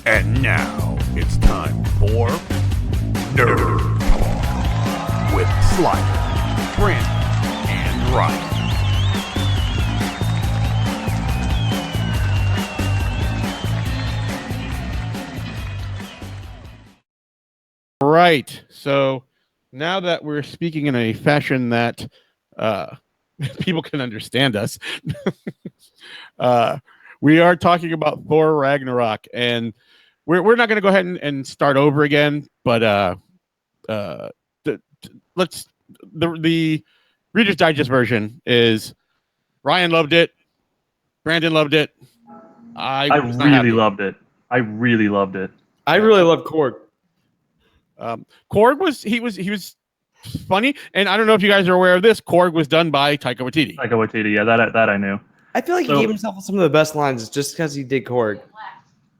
And now it's time for Nerd Talk with Slider, Brandon, and Ryan. Right. So now that we're speaking in a fashion that people can understand us, we are talking about Thor Ragnarok, and we're not going to go ahead and start over again. But let's the Reader's Digest version is Ryan loved it, Brandon loved it. I really loved it. I really loved it. I really love Korg. Korg was funny, and I don't know if you guys are aware of this. Korg was done by Taika Waititi. Taika Waititi, yeah, that I knew. I feel like he gave himself some of the best lines just because he did Korg.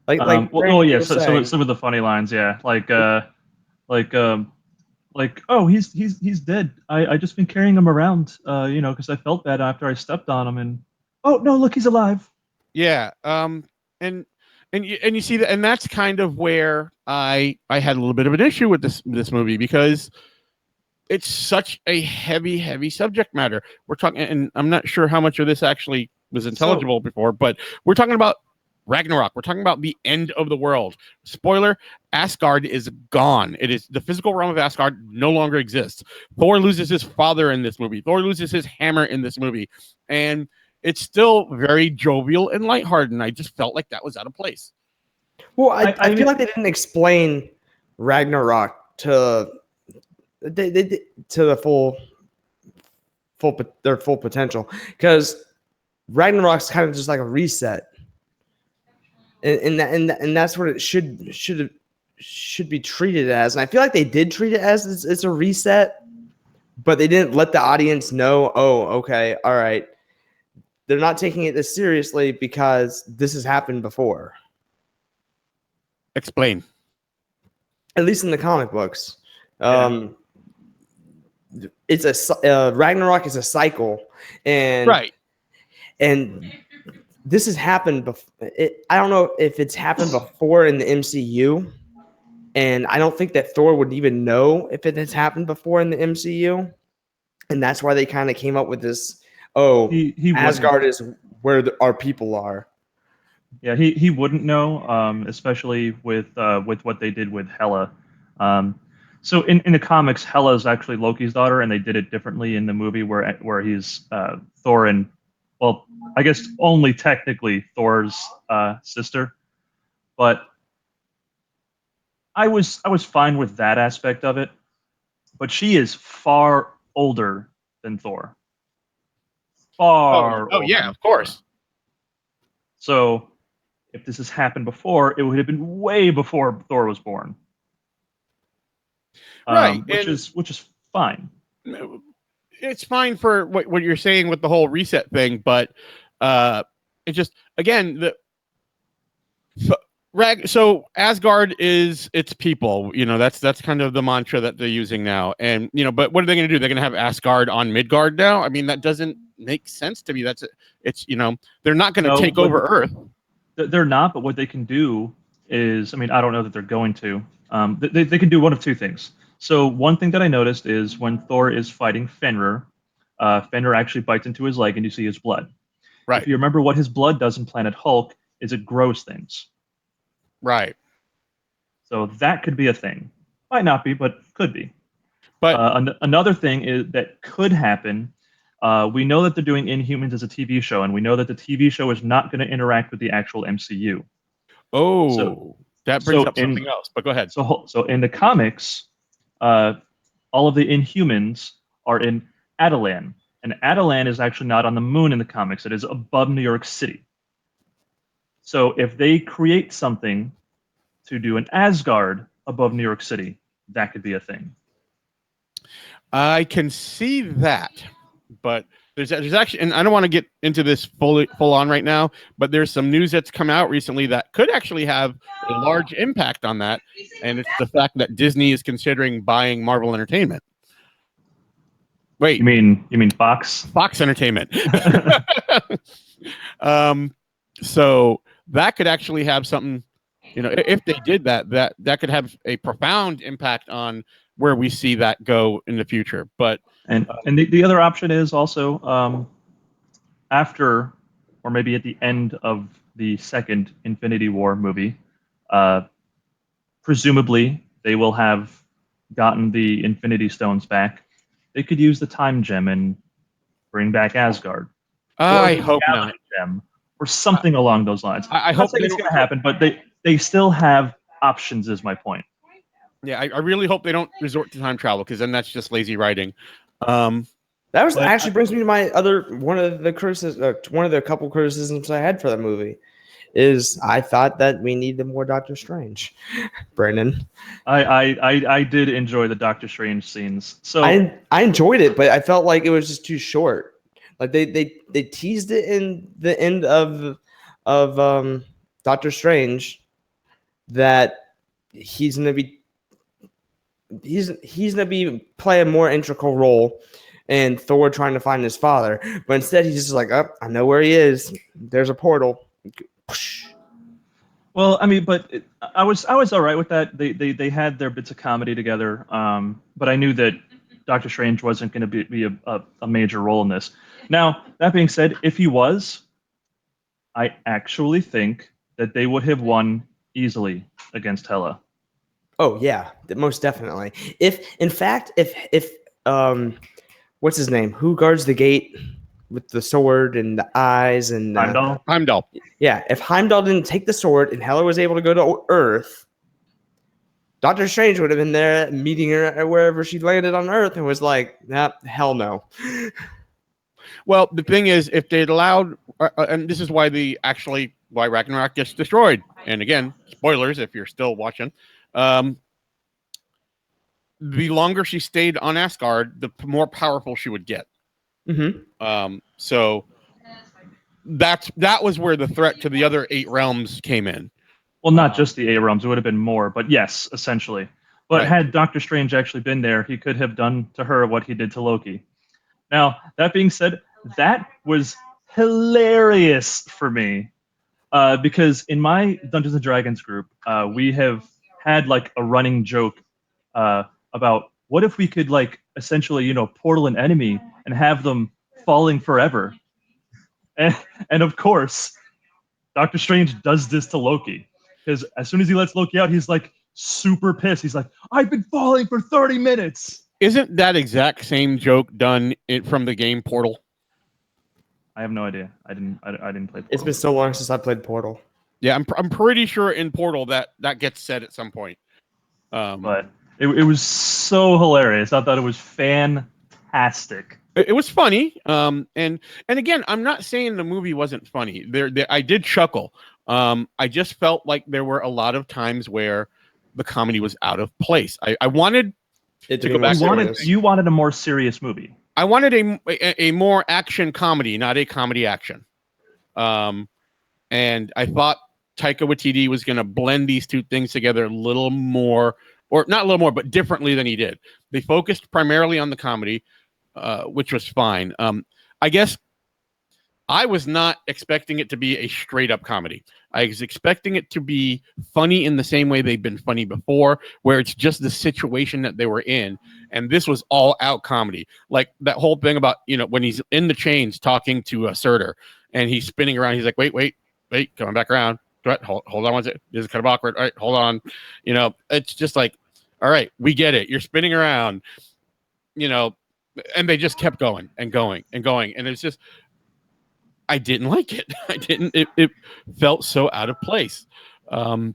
Some of the funny lines, yeah, oh, he's dead. I just been carrying him around, because I felt bad after I stepped on him, and oh no, look, he's alive. Yeah, and you see that, and that's kind of where I had a little bit of an issue with this movie, because it's such a heavy subject matter. We're talking, and I'm not sure how much of this actually was intelligible before, but we're talking about Ragnarok. We're talking about the end of the world. Spoiler: Asgard is gone. It is the physical realm of Asgard no longer exists. Thor loses his father in this movie. Thor loses his hammer in this movie, and it's still very jovial and lighthearted. And I just felt like that was out of place. Well, I feel like they didn't explain Ragnarok to the full potential, because Ragnarok's kind of just like a reset. And that's what it should be treated as. And I feel like they did treat it as it's a reset, but they didn't let the audience know, oh, okay, all right, they're not taking it this seriously because this has happened before. Explain. At least in the comic books. It's Ragnarok is a cycle, and right. And this has happened before. I don't know if it's happened before in the MCU, and I don't think that Thor would even know if it has happened before in the MCU, and that's why they kind of came up with this. Oh, Asgard is where our people are. Yeah, he wouldn't know, especially with what they did with Hela. So in the comics, Hela is actually Loki's daughter, and they did it differently in the movie where he's Thor and, well, I guess only technically Thor's sister. But I was fine with that aspect of it. But she is far older than Thor. Far older. Yeah, of course. So if this has happened before, it would have been way before Thor was born. Right. Which is fine. It's fine for what you're saying with the whole reset thing, but it just, again, so Asgard is its people, that's kind of the mantra that they're using now. And but what are they going to do? They're going to have Asgard on Midgard now? I mean, that doesn't make sense to me. They're not going to take over Earth. They're not, but what they can do is, I don't know that they're going to. They can do one of two things. So one thing that I noticed is when Thor is fighting Fenrir, Fenrir actually bites into his leg and you see his blood. Right. If you remember what his blood does in Planet Hulk, is it grows things. Right. So that could be a thing. Might not be, but could be. But another thing is that could happen. We know that they're doing Inhumans as a TV show, and we know that the TV show is not going to interact with the actual MCU. Oh, that brings up something else. But go ahead. So in the comics, all of the Inhumans are in Attilan, and Attilan is actually not on the moon in the comics. It is above New York City. So if they create something to do an Asgard above New York City, that could be a thing. I can see that, but there's actually, and I don't want to get into this full on right now, but there's some news that's come out recently that could actually have a large impact on that, and it's the fact that Disney is considering buying Marvel Entertainment. Wait, you mean Fox? Fox Entertainment. So that could actually have something If they did that, that could have a profound impact on where we see that go in the future. But And the other option is also after, or maybe at the end of the second Infinity War movie, uh, presumably they will have gotten the Infinity Stones back. They could use the time gem and bring back Asgard, or I the hope reality not. gem, or something along those lines. I I'm not hope saying they it's don't. going to happen, but they still have options. Is my point. Yeah, I really hope they don't resort to time travel because then that's just lazy writing. That was But actually brings me to my other one of the one of the couple criticisms I had for the movie is I thought that we needed more Doctor Strange. Brandon, I did enjoy the Doctor Strange scenes. So I enjoyed it, but I felt like it was just too short. Like they teased it in the end of Doctor Strange that he's gonna be he's gonna be play a more integral role in Thor trying to find his father. But instead he's just like, oh, I know where he is. There's a portal. well, I mean, but I was all right with that. They had their bits of comedy together, but I knew that Doctor Strange wasn't going to be a major role in this. Now that being said, if he was, I actually think that they would have won easily against Hela. Oh yeah, most definitely. If in fact, if what's his name? Who guards the gate with the sword and the eyes and Heimdall. Heimdall. yeah, if Heimdall didn't take the sword and Hela was able to go to Earth, Doctor Strange would have been there meeting her at wherever she landed on Earth and was like, nah, hell no. Well, the thing is, if they'd allowed, and this is why why Ragnarok gets destroyed. And again, spoilers if you're still watching. The longer she stayed on Asgard, the more powerful she would get. So that was where the threat to the other 8 realms came in. Well, not just the A realms; it would have been more, but yes, essentially. But Right. had Doctor Strange actually been there, he could have done to her what he did to Loki. Now, that being said, that was hilarious for me because in my Dungeons and Dragons group, we have had like a running joke about what if we could like essentially, portal an enemy and have them falling forever. And, and of course, Doctor Strange does this to Loki because as soon as he lets Loki out, he's like super pissed. He's like, "I've been falling for 30 minutes." Isn't that exact same joke done from the game Portal? I have no idea. I didn't play Portal. It's been so long since I played Portal. Yeah, I'm pretty sure in Portal that gets said at some point. But it was so hilarious. I thought it was fantastic. It was funny. And again, I'm not saying the movie wasn't funny. There I did chuckle. I just felt like there were a lot of times where the comedy was out of place. I wanted It to go back. You wanted a more serious movie. I wanted a more action comedy, not a comedy action. And I thought Taika Waititi was going to blend these two things together a little more, or not a little more, but differently than he did. They focused primarily on the comedy, which was fine. I guess I was not expecting it to be a straight up comedy. I was expecting it to be funny in the same way they've been funny before, where it's just the situation that they were in. And this was all out comedy. Like that whole thing about, when he's in the chains talking to Surtur and he's spinning around. He's like, wait, coming back around. Hold on one second. This is kind of awkward. All right, hold on. It's just like, all right, we get it. You're spinning around, and they just kept going and going and going. And it's just, I didn't like it. It felt so out of place. And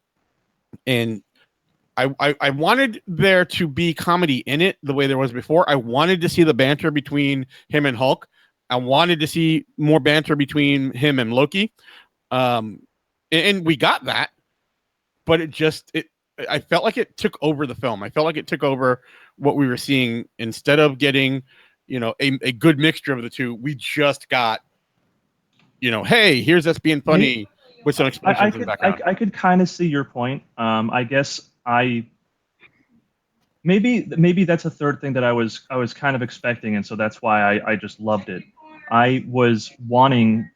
I wanted there to be comedy in it the way there was before. I wanted to see the banter between him and Hulk. I wanted to see more banter between him and Loki. And we got that, but I felt like it took over the film. I felt like it took over what we were seeing instead of getting, a good mixture of the two. We just got, hey, here's us being funny with some explosions in the background. I could kind of see your point. I guess maybe that's a third thing that I was kind of expecting, and so that's why I just loved it. I was wanting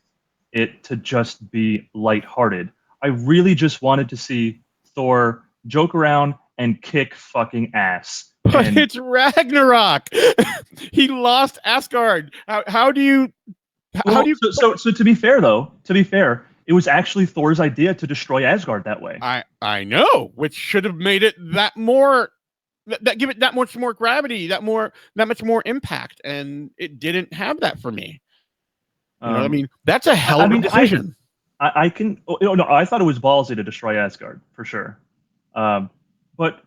it to just be lighthearted. I really just wanted to see Thor joke around and kick fucking ass. But And it's Ragnarok. He lost Asgard. How do you? How do you? So to be fair though, it was actually Thor's idea to destroy Asgard that way. I know, which should have made it that more. That give it that much more gravity, that much more impact, and it didn't have that for me. You know what I mean? That's a hell of a decision. I can. No, I thought it was ballsy to destroy Asgard for sure, but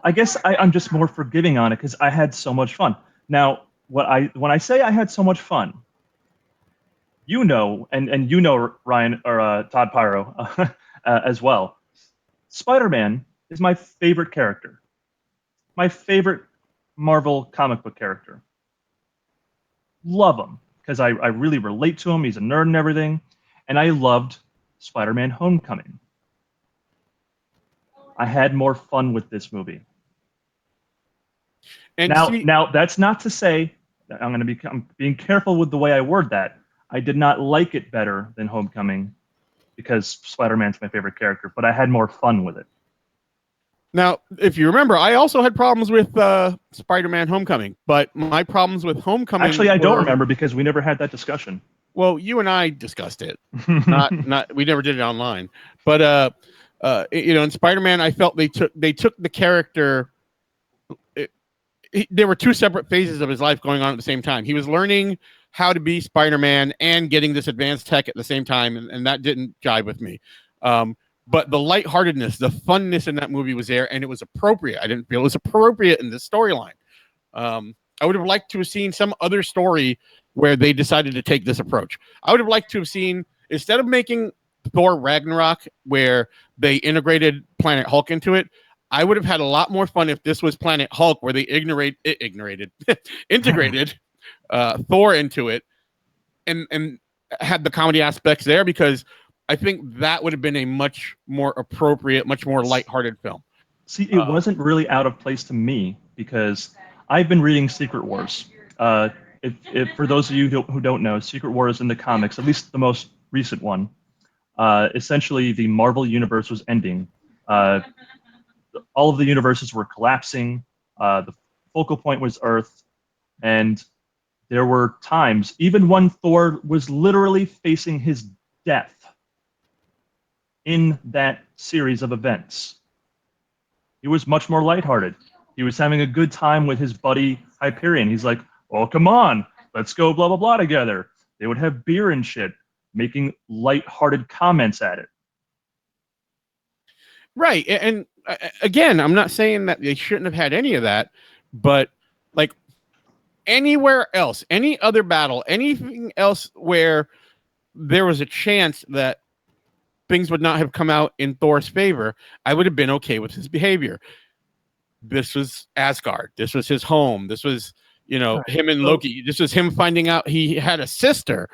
I guess I'm just more forgiving on it because I had so much fun. Now, when I say I had so much fun, you know, and you know Ryan or Todd Pyro as well. Spider-Man is my favorite character, my favorite Marvel comic book character. Love him because I really relate to him. He's a nerd and everything. And I loved Spider-Man Homecoming. I had more fun with this movie. And now that's not to say that I'm being careful with the way I word that. I did not like it better than Homecoming because Spider-Man's my favorite character, but I had more fun with it. Now, if you remember, I also had problems with Spider-Man Homecoming, but my problems with Homecoming I don't remember because we never had that discussion. Well, you and I discussed it. not we never did it online. But in Spider-Man, I felt they took the character. There were two separate phases of his life going on at the same time. He was learning how to be Spider-Man and getting this advanced tech at the same time, and that didn't jive with me. But the lightheartedness, the funness in that movie was there, and it was appropriate. I didn't feel it was appropriate in this storyline. I would have liked to have seen some other story where they decided to take this approach. I would have liked to have seen, instead of making Thor Ragnarok, where they integrated Planet Hulk into it, I would have had a lot more fun if this was Planet Hulk, where they integrated Thor into it and had the comedy aspects there, because I think that would have been a much more appropriate, much more lighthearted film. See, it wasn't really out of place to me because I've been reading Secret Wars. If for those of you who don't know, Secret Wars in the comics, at least the most recent one, essentially the Marvel universe was ending. All of the universes were collapsing. The focal point was Earth, and there were times, even when Thor was literally facing his death in that series of events, he was much more lighthearted. He was having a good time with his buddy Hyperion. He's like, "Oh, come on, let's go blah, blah, blah together." They would have beer and shit, making lighthearted comments at it. Right. And again, I'm not saying that they shouldn't have had any of that, but like anywhere else, any other battle, anything else where there was a chance that things would not have come out in Thor's favor, I would have been okay with his behavior. This was Asgard. This was his home. This was, him and Loki. This was him finding out he had a sister.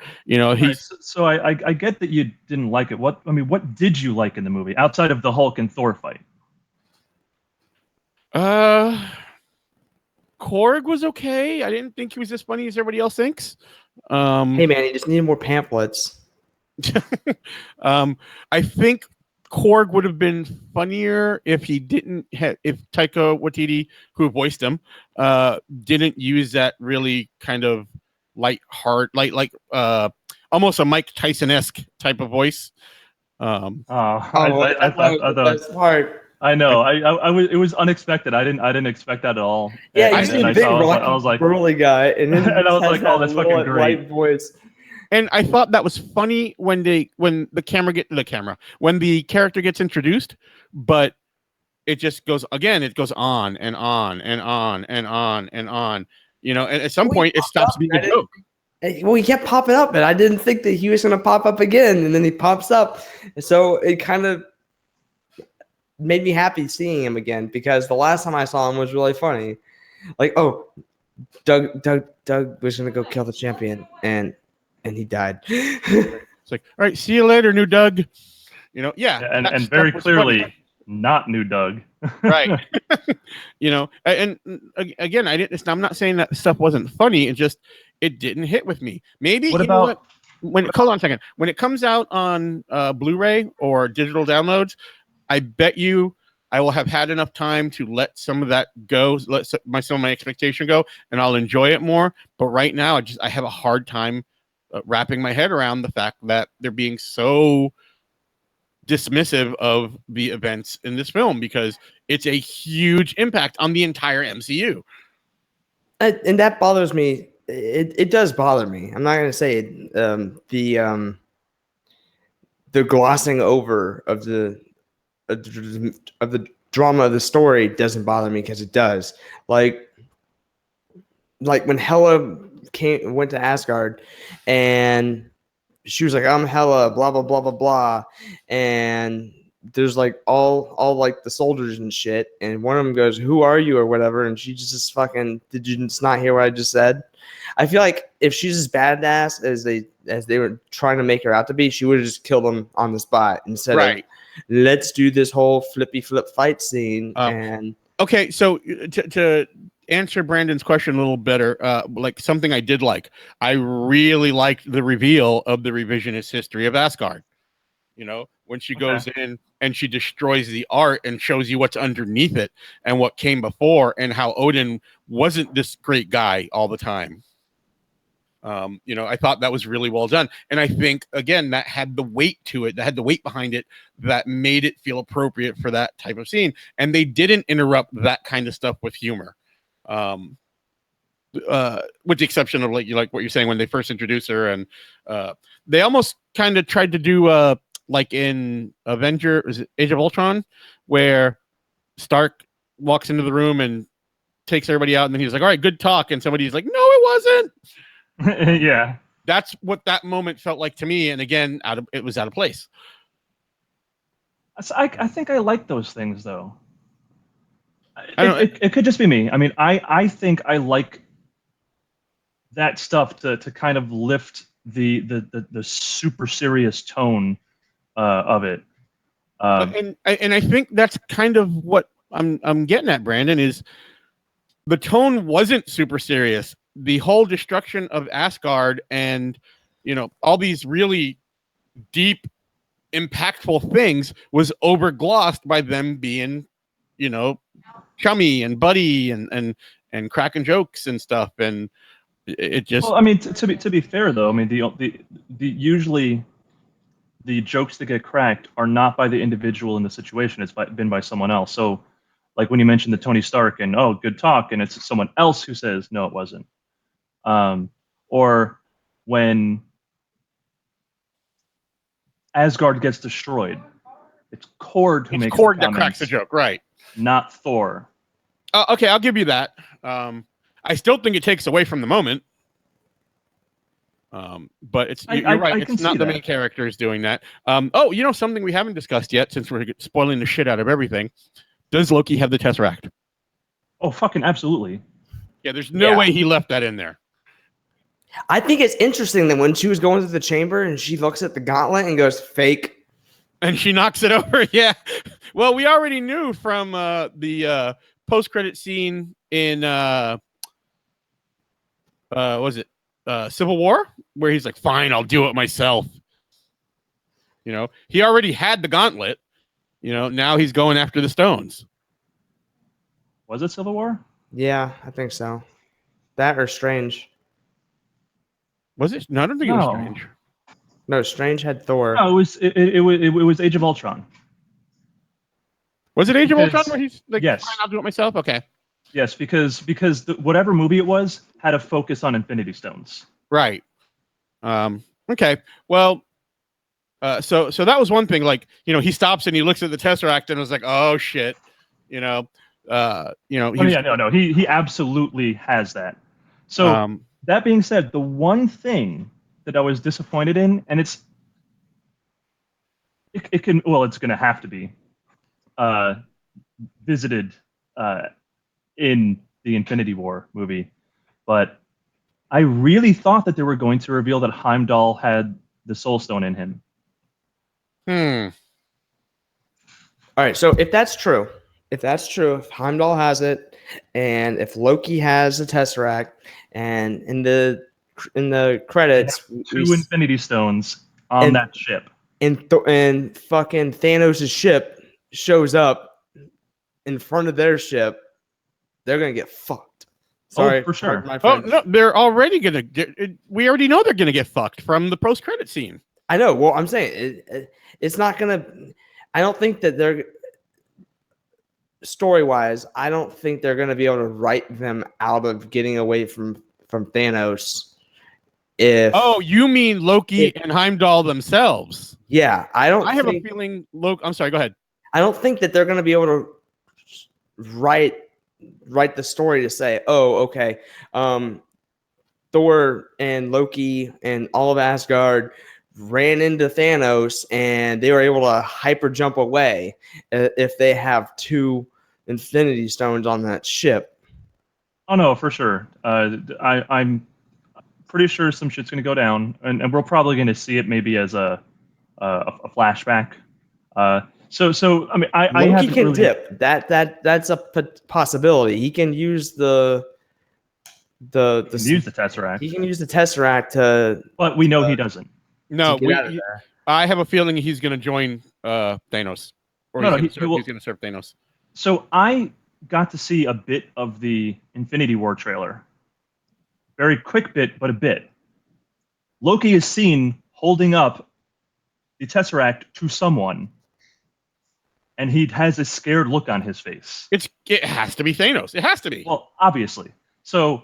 So I get that you didn't like it. What did you like in the movie outside of the Hulk and Thor fight? Korg was okay. I didn't think he was as funny as everybody else thinks. Hey man, he just needed more pamphlets. I think Korg would have been funnier if he didn't if Taika Waititi, who voiced him, didn't use that really kind of almost a Mike Tyson-esque type of voice. I thought the best part. I know. It was unexpected. I didn't expect that at all. Yeah, he's a big, I was like, burly guy, and I was like, "Oh, that's fucking great." Light voice. And I thought that was funny when the character gets introduced, but it just goes again. It goes on and on and on and on and on. And at some point it stops being a joke. Well, he kept popping up, and I didn't think that he was going to pop up again, and then he pops up, so it kind of made me happy seeing him again, because the last time I saw him was really funny. Like, oh, Doug was going to go kill the champion, and he died. It's like, all right, see you later, new Doug. And very clearly funny. Not new Doug. Right. And again, I'm not saying that stuff wasn't funny. It didn't hit with me. Maybe hold on a second. When it comes out on Blu-ray or digital downloads, I bet you I will have had enough time to let some of that go, let some of my expectation go, and I'll enjoy it more. But right now, I have a hard time wrapping my head around the fact that they're being so dismissive of the events in this film, because it's a huge impact on the entire MCU. And that bothers me. It does bother me. I'm not going to say it. The glossing over of the drama of the story doesn't bother me, because it does. Like when Hela went to Asgard, and she was like, "I'm Hela," blah blah blah blah blah, and there's like all like the soldiers and shit, and one of them goes, "Who are you?" or whatever, and she just fucking, did you just not hear what I just said? I feel like if she's as badass as they were trying to make her out to be, she would have just killed them on the spot instead of let's do this whole flippy flip fight scene. And okay, so to answer Brandon's question a little better, like something I did like, I really liked the reveal of the revisionist history of Asgard. You know, when she goes in and she destroys the art and shows you what's underneath it and what came before, and how Odin wasn't this great guy all the time. You know, I thought that was really well done. And I think, again, that had the weight to it, that had the weight behind it, that made it feel appropriate for that type of scene. And they didn't interrupt that kind of stuff with humor. With the exception of like what you're saying when they first introduced her, and they almost kind of tried to do like in is it Age of Ultron, where Stark walks into the room and takes everybody out, and then he's like, "All right, good talk," and somebody's like, "No, it wasn't." Yeah, that's what that moment felt like to me, and again, it was out of place. I think I like those things, though. It could just be me. I mean, I think I like that stuff to kind of lift the super serious tone of it. And I think that's kind of what I'm getting at, Brandon, is the tone wasn't super serious. The whole destruction of Asgard and, you know, all these really deep, impactful things was overglossed by them being, you know, chummy and buddy and cracking jokes and stuff. And it just, well, I mean, to be fair though, I mean, the usually the jokes that get cracked are not by the individual in the situation. It's been by someone else. So, like when you mentioned the Tony Stark and, oh, good talk, and it's someone else who says, no, it wasn't. Or when Asgard gets destroyed, it's Korg who makes the comments, that cracks the joke, right? Not Thor. Okay, I'll give you that. I still think it takes away from the moment. But you're right. It's not the main characters doing that. Oh, you know, something we haven't discussed yet, since we're spoiling the shit out of everything. Does Loki have the Tesseract? Oh, fucking absolutely. Yeah, there's no way he left that in there. I think it's interesting that when she was going to the chamber and she looks at the gauntlet and goes, "Fake," and she knocks it over. Yeah. Well, we already knew from the post-credit scene in was it Civil War, where he's like, "Fine, I'll do it myself." You know, he already had the gauntlet. You know, now he's going after the stones. Was it Civil War? Yeah, I think so. That or Strange. Was it? No, I don't think it was Strange. No, Strange had Thor. No, it was Age of Ultron. Was it Age of Ultron where he's like, yes, "Fine, I'll do it myself"? Okay. Yes, because whatever movie it was had a focus on Infinity Stones. Right. Okay. Well, so that was one thing. Like, you know, he stops and he looks at the Tesseract and was like, "Oh shit," you know. He absolutely has that. So that being said, the one thing that I was disappointed in, and it's going to have to be visited in the Infinity War movie, but I really thought that they were going to reveal that Heimdall had the Soul Stone in him. All right, so if that's true, if Heimdall has it, and if Loki has the Tesseract, and in the credits, two Infinity Stones on that ship, and fucking Thanos' ship shows up in front of their ship, they're gonna get fucked. Sorry, for sure. my Oh friend. no, they're already gonna get. We already know they're gonna get fucked from the post-credit scene. I know. Well, I'm saying it's not gonna. I don't think that they're story-wise. I don't think they're gonna be able to write them out of getting away from Thanos. If You mean Loki and Heimdall themselves? yeah, I have a feeling. I'm sorry. Go ahead. I don't think that they're gonna be able to write the story to say, oh, okay, Thor and Loki and all of Asgard ran into Thanos and they were able to hyper jump away if they have 2 Infinity Stones on that ship. Oh no, for sure. I'm pretty sure some shit's gonna go down, and we're probably gonna see it maybe as a flashback. So I mean, I Loki haven't can really... dip. That's a possibility. He can use the use the Tesseract. He can use the Tesseract to. But we know he doesn't. No, get out of there. I have a feeling he's going to join Thanos, or he's going to serve Thanos. So I got to see a bit of the Infinity War trailer. Very quick bit, but a bit. Loki is seen holding up the Tesseract to someone, and he has a scared look on his face. It has to be Thanos. It has to be. Well, obviously. So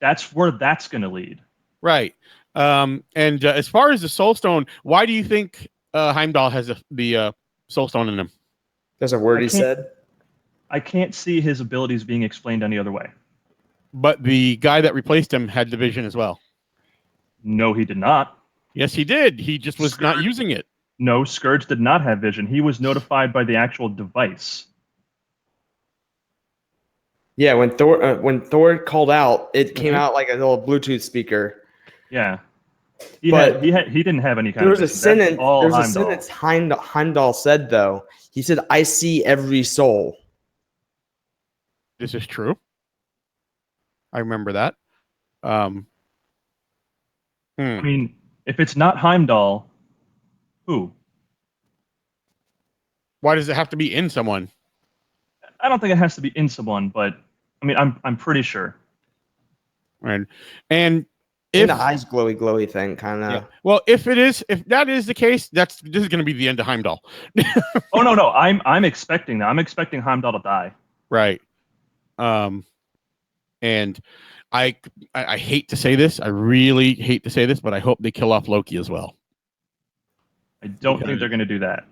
that's where that's going to lead. Right. And as far as the Soul Stone, why do you think Heimdall has the Soul Stone in him? There's a word he said. I can't see his abilities being explained any other way. But the guy that replaced him had the vision as well. No, he did not. Yes, he did. He just was not using it. No, Scourge did not have vision. He was notified by the actual device. Yeah, when Thor called out, it came out like a little Bluetooth speaker. Yeah, he didn't have any kind of vision. There was a sentence Heimdall said though. He said, "I see every soul." This is true. I remember that. I mean, if it's not Heimdall, who? Why does it have to be in someone? I don't think it has to be in someone, but I mean, I'm pretty sure. Right. And if the eyes glowy thing, kind of. Yeah. Well, if that is the case, this is going to be the end of Heimdall. Oh no, I'm expecting that. I'm expecting Heimdall to die. Right. And I hate to say this. I really hate to say this, but I hope they kill off Loki as well. I don't think they're going to do that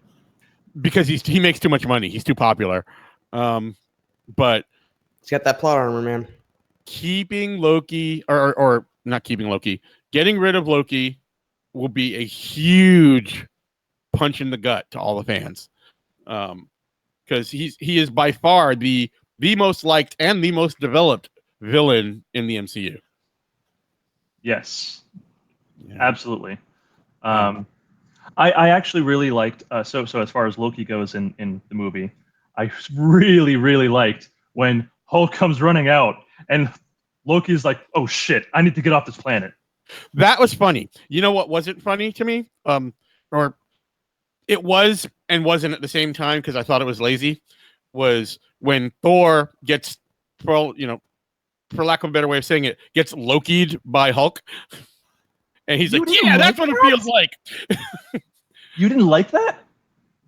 because he makes too much money. He's too popular. But he's got that plot armor, man. Keeping Loki or not keeping Loki, getting rid of Loki will be a huge punch in the gut to all the fans. Because he is by far the most liked and the most developed villain in the MCU. Yes, absolutely. I actually really liked so as far as Loki goes in the movie, I really liked when Hulk comes running out and Loki's like, "Oh shit, I need to get off this planet." That was funny. You know what wasn't funny to me? Or it was and wasn't at the same time because I thought it was lazy. Was when Thor gets, for lack of a better way of saying it, gets Loki'd by Hulk. And he's like, yeah, that's what it feels like. You didn't like that?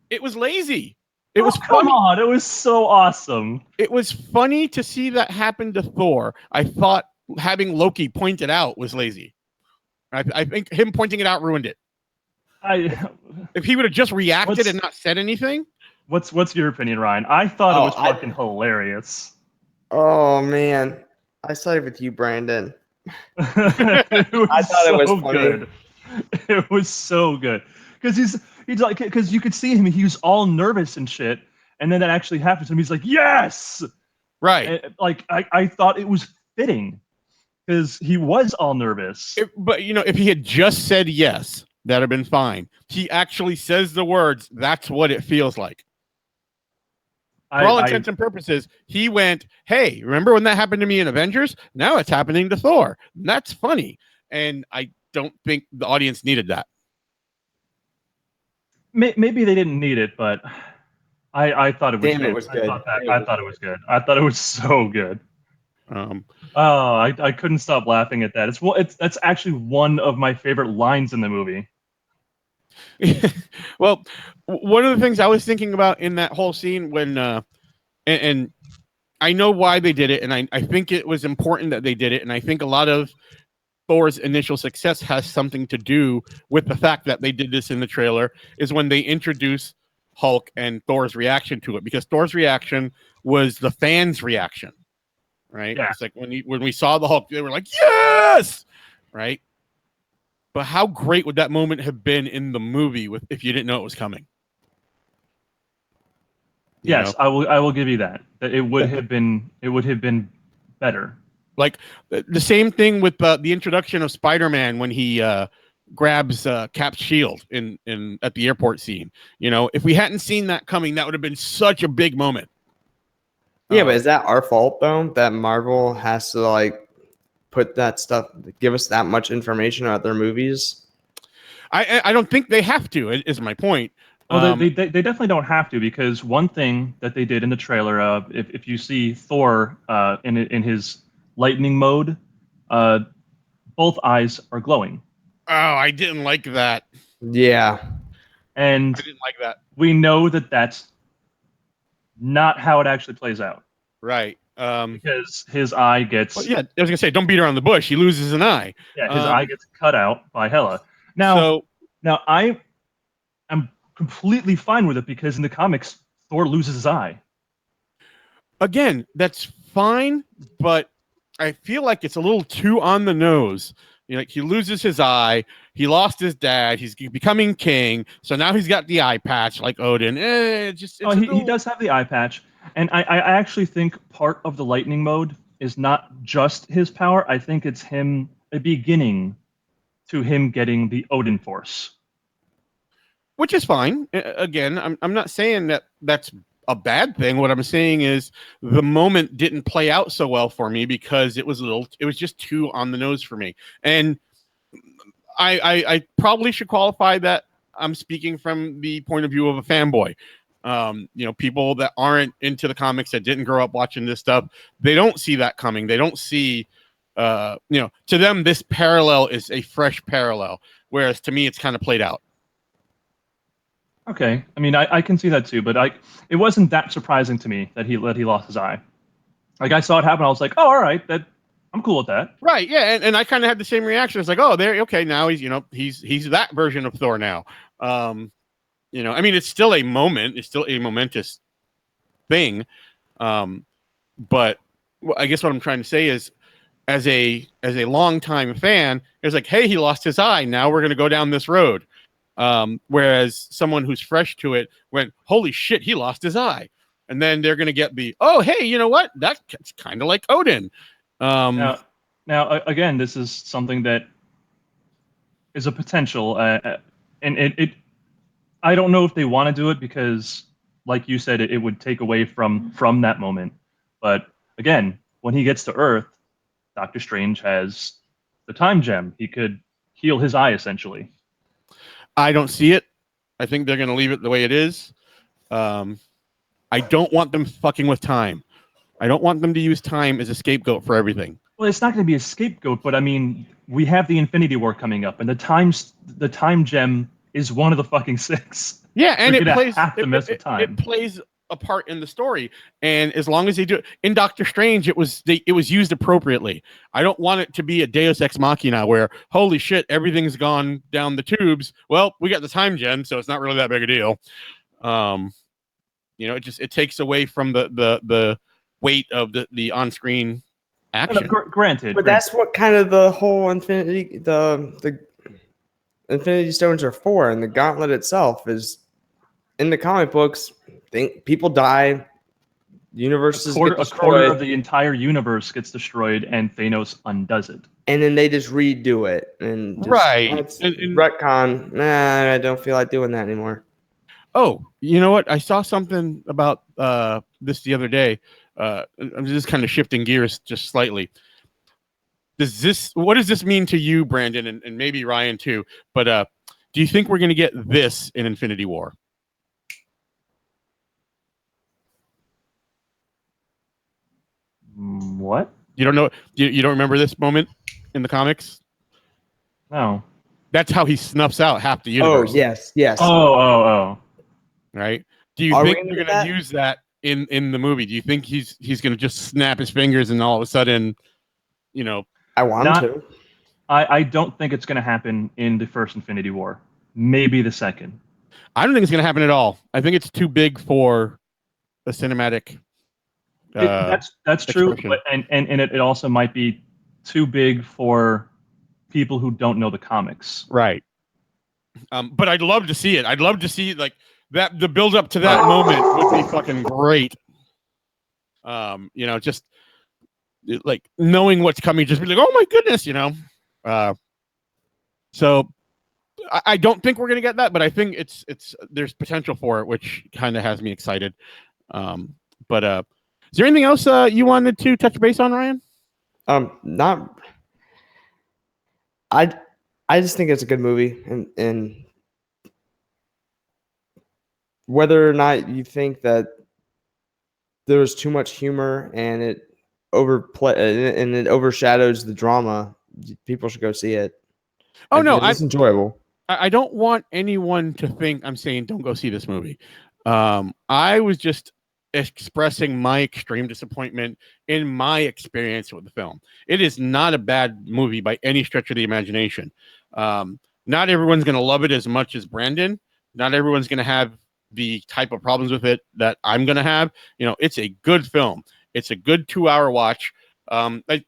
It was lazy. It was funny. Come on, it was so awesome. It was funny to see that happen to Thor. I thought having Loki point it out was lazy. I think him pointing it out ruined it. If he would have just reacted and not said anything. What's your opinion, Ryan? I thought it was fucking hilarious. Oh man, I sided with you, Brandon. I thought it was funny. Good. It was so good because he's like, because you could see him, he was all nervous and shit, and then that actually happens to him. He's like, yes, right. And, like I thought it was fitting because he was all nervous. But if he had just said yes, that'd have been fine. He actually says the words. That's what it feels like. For all intents and purposes, he went, hey, remember when that happened to me in Avengers? Now it's happening to Thor. And that's funny. And I don't think the audience needed that. Maybe they didn't need it, but I thought it was Damn, it fantastic. was good. I thought it was good. I thought it was so good. Um, Oh, I couldn't stop laughing at that. That's actually one of my favorite lines in the movie. well, one of the things I was thinking about in that whole scene when, and I know why they did it, and I think it was important that they did it, and I think a lot of Thor's initial success has something to do with the fact that they did this in the trailer, is when they introduce Hulk and Thor's reaction to it, because Thor's reaction was the fans' reaction, right? Yeah. It's like when we saw the Hulk, they were like, yes, right? But how great would that moment have been in the movie if you didn't know it was coming? Yes, I will give you that. That it would have been better. Like the same thing with the introduction of Spider-Man when he grabs Cap's shield in at the airport scene. If we hadn't seen that coming, that would have been such a big moment. Yeah, but is that our fault though? That Marvel has to like put that stuff, give us that much information about their movies? I don't think they have to. Is my point. Well, they definitely don't have to, because one thing that they did in the trailer, if you see Thor in his lightning mode, both eyes are glowing. Oh, I didn't like that. Yeah. And I didn't like that. we know that that's not how it actually plays out. Right. Because his eye gets... Well, yeah, I was gonna say, don't beat around the bush. He loses an eye. Yeah, his eye gets cut out by Hela. Now I'm completely fine with it, because in the comics, Thor loses his eye. Again, that's fine, but I feel like it's a little too on the nose. Like he loses his eye, he lost his dad, he's becoming king, so now he's got the eye patch like Odin. He does have the eye patch, and I actually think part of the lightning mode is not just his power. I think it's him, a beginning to him getting the Odin Force. Which is fine. Again, I'm not saying that that's a bad thing. What I'm saying is the moment didn't play out so well for me because it was just too on the nose for me. And I probably should qualify that I'm speaking from the point of view of a fanboy. People that aren't into the comics, that didn't grow up watching this stuff, they don't see that coming. They don't see, to them, this parallel is a fresh parallel. Whereas to me, it's kind of played out. Okay, I mean, I can see that too, but it wasn't that surprising to me that he lost his eye. Like, I saw it happen, I was like, oh, all right, I'm cool with that. Right, yeah, and I kind of had the same reaction. It's like, oh, there, okay, now he's that version of Thor now. I mean, it's still a moment, it's still a momentous thing, but I guess what I'm trying to say is, as a longtime fan, it's like, hey, he lost his eye. Now we're going to go down this road. Whereas someone who's fresh to it went, holy shit, he lost his eye. And then they're going to get oh, hey, you know what? That's kind of like Odin. Now, again, this is something that is a potential. And I don't know if they want to do it because, like you said, it would take away from that moment. But again, when he gets to Earth, Doctor Strange has the time gem. He could heal his eye, essentially. I don't see it. I think they're going to leave it the way it is. I don't want them fucking with time. I don't want them to use time as a scapegoat for everything. Well, it's not going to be a scapegoat, but I mean, we have the Infinity War coming up, and the time gem is one of the fucking 6. Yeah, and it plays a part in the story, and as long as they do it in Doctor Strange, it was used appropriately. I don't want it to be a Deus Ex Machina where holy shit, everything's gone down the tubes. Well, we got the time gem, so it's not really that big a deal. It takes away from the weight of the on-screen action. Granted, but that's what kind of the whole the Infinity Stones are for, and the gauntlet itself is in the comic books. People die, universes get destroyed. A quarter of the entire universe gets destroyed, and Thanos undoes it. And then they just redo it, and retcon. Nah, I don't feel like doing that anymore. Oh, you know what? I saw something about this the other day. I'm just kind of shifting gears just slightly. What does this mean to you, Brandon, and maybe Ryan too? But do you think we're going to get this in Infinity War? What? You don't know? You don't remember this moment in the comics? No. That's how he snuffs out half the Oh universe. yes. Oh. Right? Do you Are we think gonna they're get going to that? use that in the movie? Do you think he's going to just snap his fingers and all of a sudden, you know? I want Not. him to. I don't think it's going to happen in the first Infinity War. Maybe the second. I don't think it's going to happen at all. I think it's too big for a cinematic. That's true, expression. but and it also might be too big for people who don't know the comics. Right. But I'd love to see it. I'd love to see like that. The build up to that moment would be fucking great. Just like knowing what's coming, just be like, oh my goodness, So I don't think we're gonna get that, but I think it's there's potential for it, which kind of has me excited. But is there anything else you wanted to touch base on, Ryan? Not. I just think it's a good movie, and whether or not you think that there's too much humor and it overshadows the drama, people should go see it. Oh no, it's enjoyable. I don't want anyone to think I'm saying don't go see this movie. I was just expressing my extreme disappointment in my experience with the film. It is not a bad movie by any stretch of the imagination. Not everyone's going to love it as much as Brandon. Not everyone's going to have the type of problems with it that I'm going to have. It's a good film. It's a good 2-hour watch. I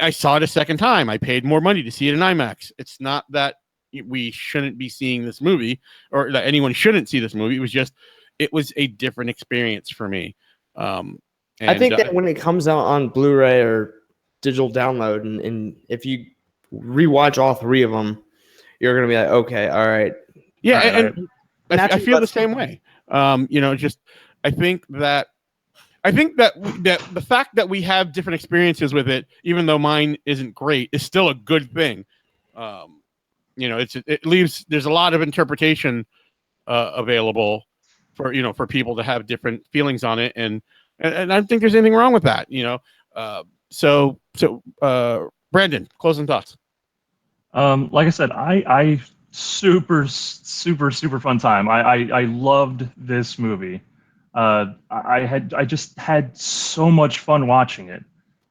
saw it a second time. I paid more money to see it in IMAX. It's not that we shouldn't be seeing this movie or that anyone shouldn't see this movie. It was a different experience for me. I think that when it comes out on Blu-ray or digital download, and if you rewatch all three of them, you're going to be like, okay, all right. Yeah, all right. and I feel the same way. I think that the fact that we have different experiences with it, even though mine isn't great, is still a good thing. It leaves there's a lot of interpretation available for people to have different feelings on it, and I don't think there's anything wrong with that. So Brandon, closing thoughts. Like I said, I super fun time. I loved this movie. I just had so much fun watching it.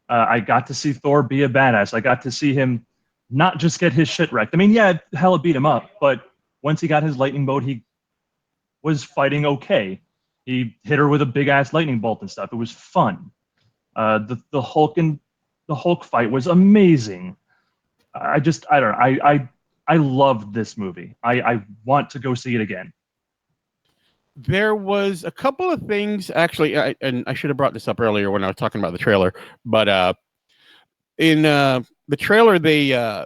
I got to see Thor be a badass. I got to see him not just get his shit wrecked. I mean, yeah, hella beat him up, but once he got his lightning bolt, he was fighting okay. He hit her with a big ass lightning bolt and stuff. It was fun. The Hulk fight was amazing. I don't know. I loved this movie. I want to go see it again. There was a couple of things actually, and I should have brought this up earlier when I was talking about the trailer. But in the trailer, they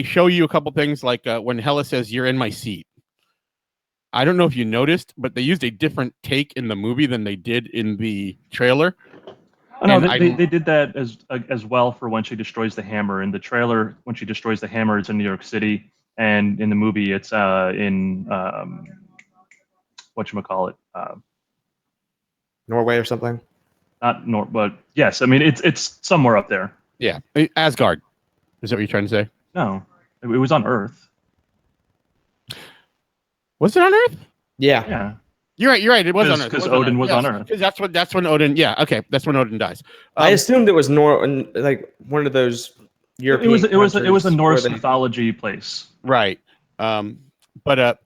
show you a couple things like when Hela says, "You're in my seat." I don't know if you noticed, but they used a different take in the movie than they did in the trailer. Oh, no, they did that as well for when she destroys the hammer. In the trailer, when she destroys the hammer, it's in New York City, and in the movie, it's in whatchamacallit, Norway or something. But yes, I mean it's somewhere up there. Yeah, Asgard. Is that what you're trying to say? No, it was on Earth. Was it on Earth? Yeah. Yeah. You're right. It was on Earth because Odin was on Earth. Because that's when Odin. Yeah. Okay. That's when Odin dies. I assumed it was like one of those European. It was a Norse mythology place. Right. But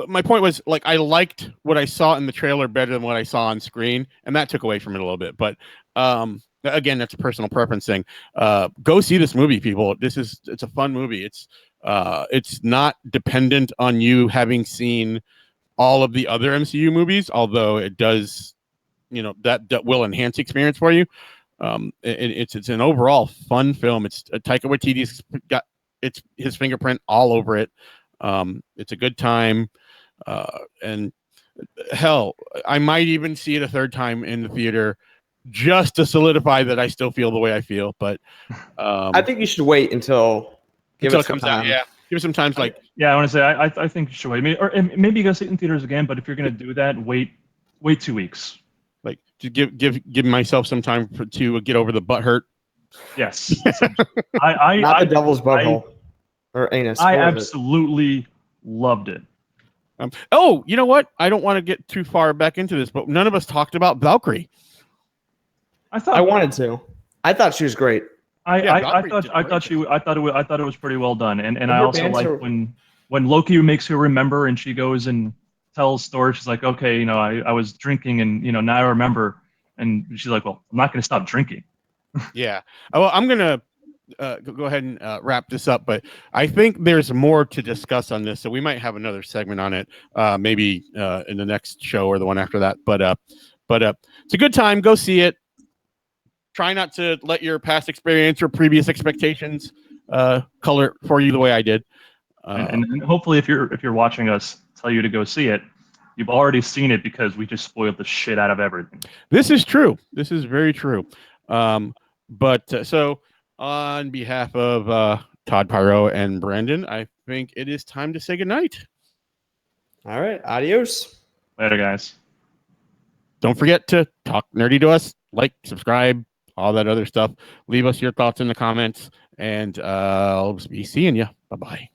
my point was like I liked what I saw in the trailer better than what I saw on screen, and that took away from it a little bit. But again, that's a personal preference thing. Go see this movie, people. It's a fun movie. It's not dependent on you having seen all of the other MCU movies, although it does, that will enhance the experience for you. It's an overall fun film. It's Taika Waititi's got his fingerprint all over it. It's a good time, and hell, I might even see it a third time in the theater just to solidify that I still feel the way I feel. But I think you should wait until it comes out. Yeah. Give some time. I want to say I think you should wait. Maybe you go see it in theaters again. But if you're going to do that, wait 2 weeks. like to give myself some time to get over the butt hurt. Yes. I Not the I, devil's I, butthole or anus. I What was it? absolutely loved it. Oh, you know what? I don't want to get too far back into this, but none of us talked about Valkyrie. I wanted to. I thought she was great. Valkyrie did a I great thought she job. I thought it was pretty well done, and I her also like banter- when Loki makes her remember and she goes and tells Thor, she's like, okay, you know, I was drinking and you know now I remember, and she's like, well, I'm not going to stop drinking. Yeah. Well, I'm gonna go ahead and wrap this up, but I think there's more to discuss on this, so we might have another segment on it, maybe in the next show or the one after that. But it's a good time. Go see it. Try not to let your past experience or previous expectations color for you the way I did. And hopefully, if you're watching us tell you to go see it, you've already seen it because we just spoiled the shit out of everything. This is true. This is very true. So on behalf of Todd Pyro and Brandon, I think it is time to say goodnight. All right. Adios. Later, guys. Don't forget to talk nerdy to us, like, subscribe, all that other stuff. Leave us your thoughts in the comments, and I'll be seeing you. Bye-bye.